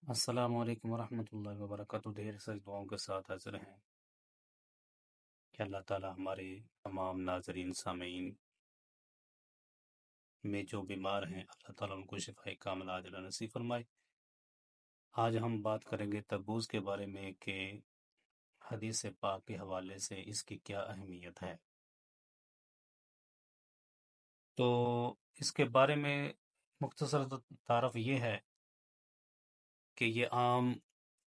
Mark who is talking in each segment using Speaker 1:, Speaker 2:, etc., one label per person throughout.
Speaker 1: السلام علیکم ورحمۃ اللہ وبرکاتہ۔ ڈھیر ساری دعاؤں کے ساتھ حاضر ہیں کہ اللہ تعالی ہمارے تمام ناظرین سامعین میں جو بیمار ہیں اللہ تعالیٰ ان کو شفاء کاملہ عاجلہ نصیب فرمائے۔ آج ہم بات کریں گے تربوز کے بارے میں کہ حدیث پاک کے حوالے سے اس کی کیا اہمیت ہے۔ تو اس کے بارے میں مختصر تعارف یہ ہے کہ یہ عام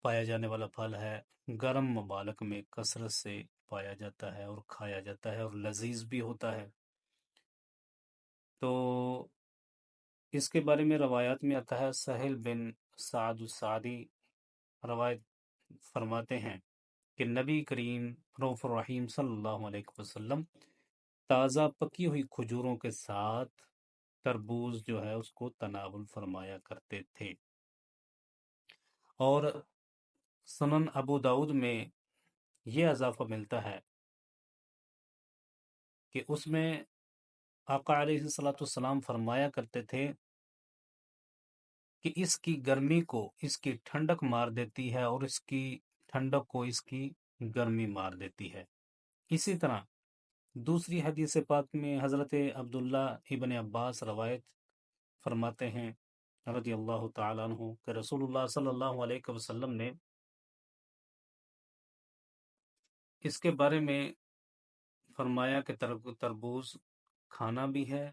Speaker 1: پایا جانے والا پھل ہے، گرم ممالک میں کثرت سے پایا جاتا ہے اور کھایا جاتا ہے اور لذیذ بھی ہوتا ہے۔ تو اس کے بارے میں روایات میں آتا ہے، سہل بن سعد السعدی روایت فرماتے ہیں کہ نبی کریم رؤوف الرحیم صلی اللہ علیہ وسلم تازہ پکی ہوئی کھجوروں کے ساتھ تربوز جو ہے اس کو تناول فرمایا کرتے تھے۔ اور سنن ابو داؤد میں یہ اضافہ ملتا ہے کہ اس میں آقا علیہ الصلوۃ والسلام فرمایا کرتے تھے کہ اس کی گرمی کو اس کی ٹھنڈک مار دیتی ہے اور اس کی ٹھنڈک کو اس کی گرمی مار دیتی ہے۔ اسی طرح دوسری حدیث پاک میں حضرت عبداللہ ابن عباس روایت فرماتے ہیں رضی اللہ تعالیٰ عنہ کہ رسول اللہ صلی اللہ علیہ وسلم نے اس کے بارے میں فرمایا کہ تربوز کھانا بھی ہے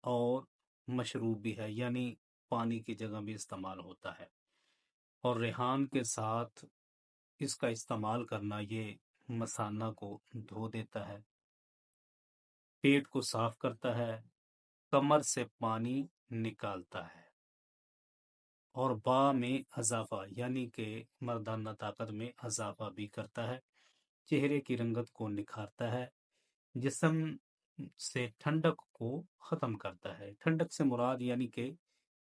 Speaker 1: اور مشروب بھی ہے، یعنی پانی کی جگہ بھی استعمال ہوتا ہے، اور ریحان کے ساتھ اس کا استعمال کرنا یہ مثانہ کو دھو دیتا ہے، پیٹ کو صاف کرتا ہے، کمر سے پانی نکالتا ہے، اور با میں اضافہ یعنی کہ مردانہ طاقت میں اضافہ بھی کرتا ہے، چہرے کی رنگت کو نکھارتا ہے، جسم سے ٹھنڈک کو ختم کرتا ہے۔ ٹھنڈک سے مراد یعنی کہ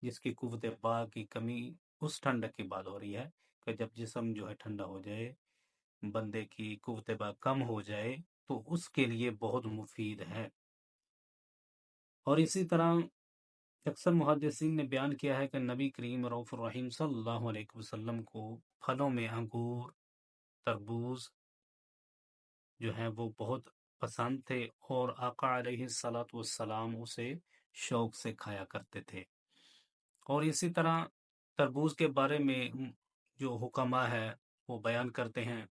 Speaker 1: جس کی قوت با کی کمی، اس ٹھنڈک کی بات ہو رہی ہے کہ جب جسم جو ہے ٹھنڈا ہو جائے، بندے کی قوت با کم ہو جائے تو اس کے لیے بہت مفید ہے۔ اور اسی طرح اکثر محدثین نے بیان کیا ہے کہ نبی کریم رؤوف الرحیم صلی اللہ علیہ وسلم کو پھلوں میں انگور، تربوز جو ہیں وہ بہت پسند تھے، اور آقا علیہ الصلاۃ والسلام اسے شوق سے کھایا کرتے تھے۔ اور اسی طرح تربوز کے بارے میں جو حکماء ہے وہ بیان کرتے ہیں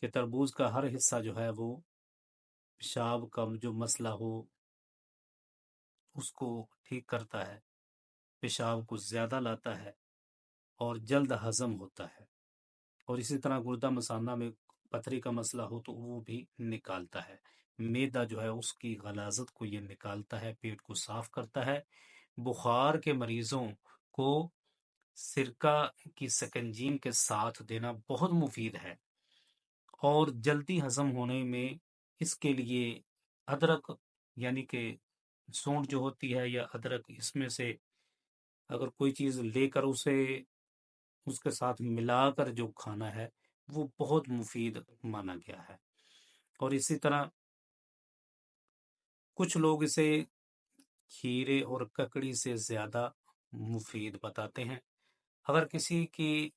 Speaker 1: کہ تربوز کا ہر حصہ جو ہے وہ پیشاب کا جو مسئلہ ہو اس کو ٹھیک کرتا ہے، پیشاب کو زیادہ لاتا ہے اور جلد ہضم ہوتا ہے، اور اسی طرح گردہ مثانہ میں پتھری کا مسئلہ ہو تو وہ بھی نکالتا ہے، معدہ جو ہے اس کی غلاظت کو یہ نکالتا ہے، پیٹ کو صاف کرتا ہے، بخار کے مریضوں کو سرکہ کی سکنجین کے ساتھ دینا بہت مفید ہے، اور جلدی ہضم ہونے میں اس کے لیے ادرک یعنی کہ سونڈ جو ہوتی ہے یا ادرک، اس میں سے اگر کوئی چیز لے کر اسے اس کے ساتھ ملا کر جو کھانا ہے وہ بہت مفید مانا گیا ہے۔ اور اسی طرح کچھ لوگ اسے کھیرے اور ککڑی سے زیادہ مفید بتاتے ہیں۔ اگر کسی کی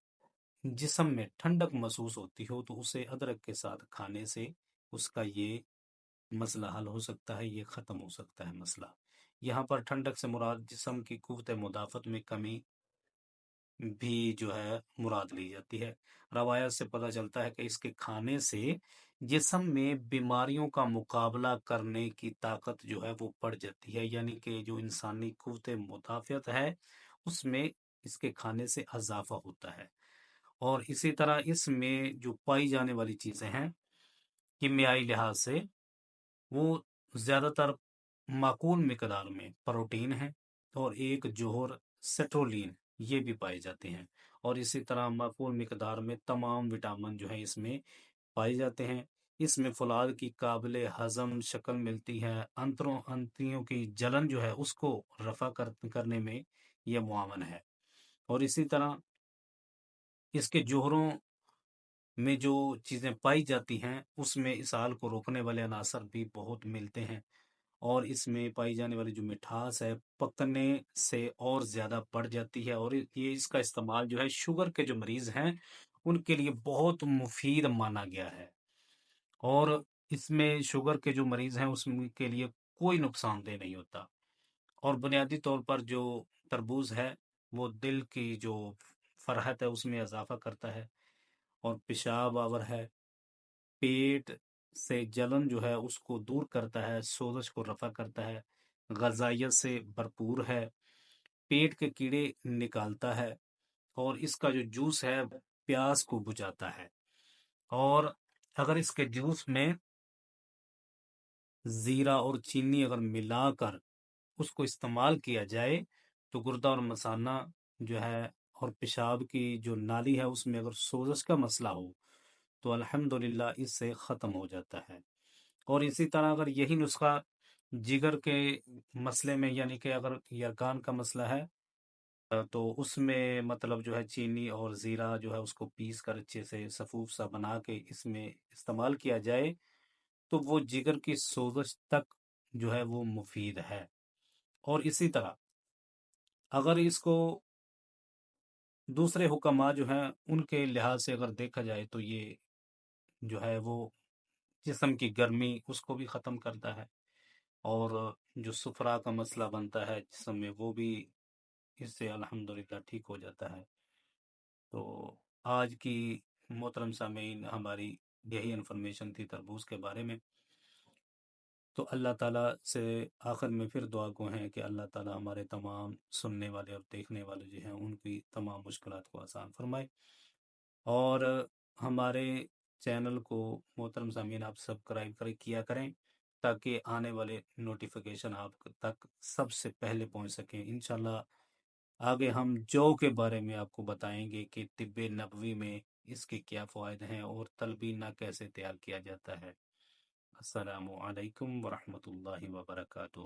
Speaker 1: جسم میں ٹھنڈک محسوس ہوتی ہو تو اسے ادرک کے ساتھ کھانے سے اس کا یہ مسئلہ حل ہو سکتا ہے، یہ ختم ہو سکتا ہے مسئلہ۔ یہاں پر ٹھنڈک سے مراد جسم کی قوت مدافعت میں کمی بھی جو ہے مراد لی جاتی ہے۔ روایت سے پتہ چلتا ہے کہ اس کے کھانے سے جسم میں بیماریوں کا مقابلہ کرنے کی طاقت جو ہے وہ بڑھ جاتی ہے، یعنی کہ جو انسانی قوت مدافعت ہے اس میں اس کے کھانے سے اضافہ ہوتا ہے۔ اور اسی طرح اس میں جو پائی جانے والی چیزیں ہیں کیمیائی لحاظ سے، وہ زیادہ تر معقول مقدار میں پروٹین ہیں، اور ایک جوہر سٹرولین یہ بھی پائے جاتے ہیں، اور اسی طرح معقول مقدار میں تمام وٹامن جو ہیں اس میں پائے جاتے ہیں۔ اس میں فولاد کی قابل ہضم شکل ملتی ہے، انتریوں کی جلن جو ہے اس کو رفع کرنے میں یہ معاون ہے، اور اسی طرح اس کے جوہروں میں جو چیزیں پائی جاتی ہیں اس میں اسہال کو روکنے والے عناصر بھی بہت ملتے ہیں، اور اس میں پائی جانے والی جو مٹھاس ہے پکنے سے اور زیادہ بڑھ جاتی ہے، اور یہ اس کا استعمال جو ہے شوگر کے جو مریض ہیں ان کے لیے بہت مفید مانا گیا ہے، اور اس میں شوگر کے جو مریض ہیں اس کے لیے کوئی نقصان دہ نہیں ہوتا۔ اور بنیادی طور پر جو تربوز ہے وہ دل کی جو فرحت ہے اس میں اضافہ کرتا ہے، اور پیشاب آور ہے، پیٹ سے جلن جو ہے اس کو دور کرتا ہے، سوزش کو رفع کرتا ہے، غذائیت سے بھرپور ہے، پیٹ کے کیڑے نکالتا ہے، اور اس کا جو جوس ہے پیاس کو بجھاتا ہے، اور اگر اس کے جوس میں زیرہ اور چینی اگر ملا کر اس کو استعمال کیا جائے تو گردہ اور مثانہ جو ہے اور پیشاب کی جو نالی ہے اس میں اگر سوزش کا مسئلہ ہو تو الحمدللہ اس سے ختم ہو جاتا ہے۔ اور اسی طرح اگر یہی نسخہ جگر کے مسئلے میں، یعنی کہ اگر یرکان کا مسئلہ ہے تو اس میں مطلب جو ہے چینی اور زیرہ جو ہے اس کو پیس کر اچھے سے سفوف سا بنا کے اس میں استعمال کیا جائے تو وہ جگر کی سوزش تک جو ہے وہ مفید ہے۔ اور اسی طرح اگر اس کو دوسرے حکمات جو ہیں ان کے لحاظ سے اگر دیکھا جائے تو یہ جو ہے وہ جسم کی گرمی اس کو بھی ختم کرتا ہے، اور جو سفرا کا مسئلہ بنتا ہے جسم میں وہ بھی اس سے الحمدللہ ٹھیک ہو جاتا ہے۔ تو آج کی محترم سامعین ہماری یہی انفارمیشن تھی تربوز کے بارے میں، تو اللہ تعالیٰ سے آخر میں پھر دعا گو ہیں کہ اللہ تعالیٰ ہمارے تمام سننے والے اور دیکھنے والے جو ہیں ان کی تمام مشکلات کو آسان فرمائے، اور ہمارے چینل کو محترم سامعین آپ سبسکرائب کیا کریں تاکہ آنے والے نوٹیفیکیشن آپ تک سب سے پہلے پہنچ سکیں۔ انشاءاللہ آگے ہم جو کے بارے میں آپ کو بتائیں گے کہ طب نبوی میں اس کے کیا فوائد ہیں اور تلبینہ کیسے تیار کیا جاتا ہے۔ السلام علیکم ورحمۃ اللہ وبرکاتہ۔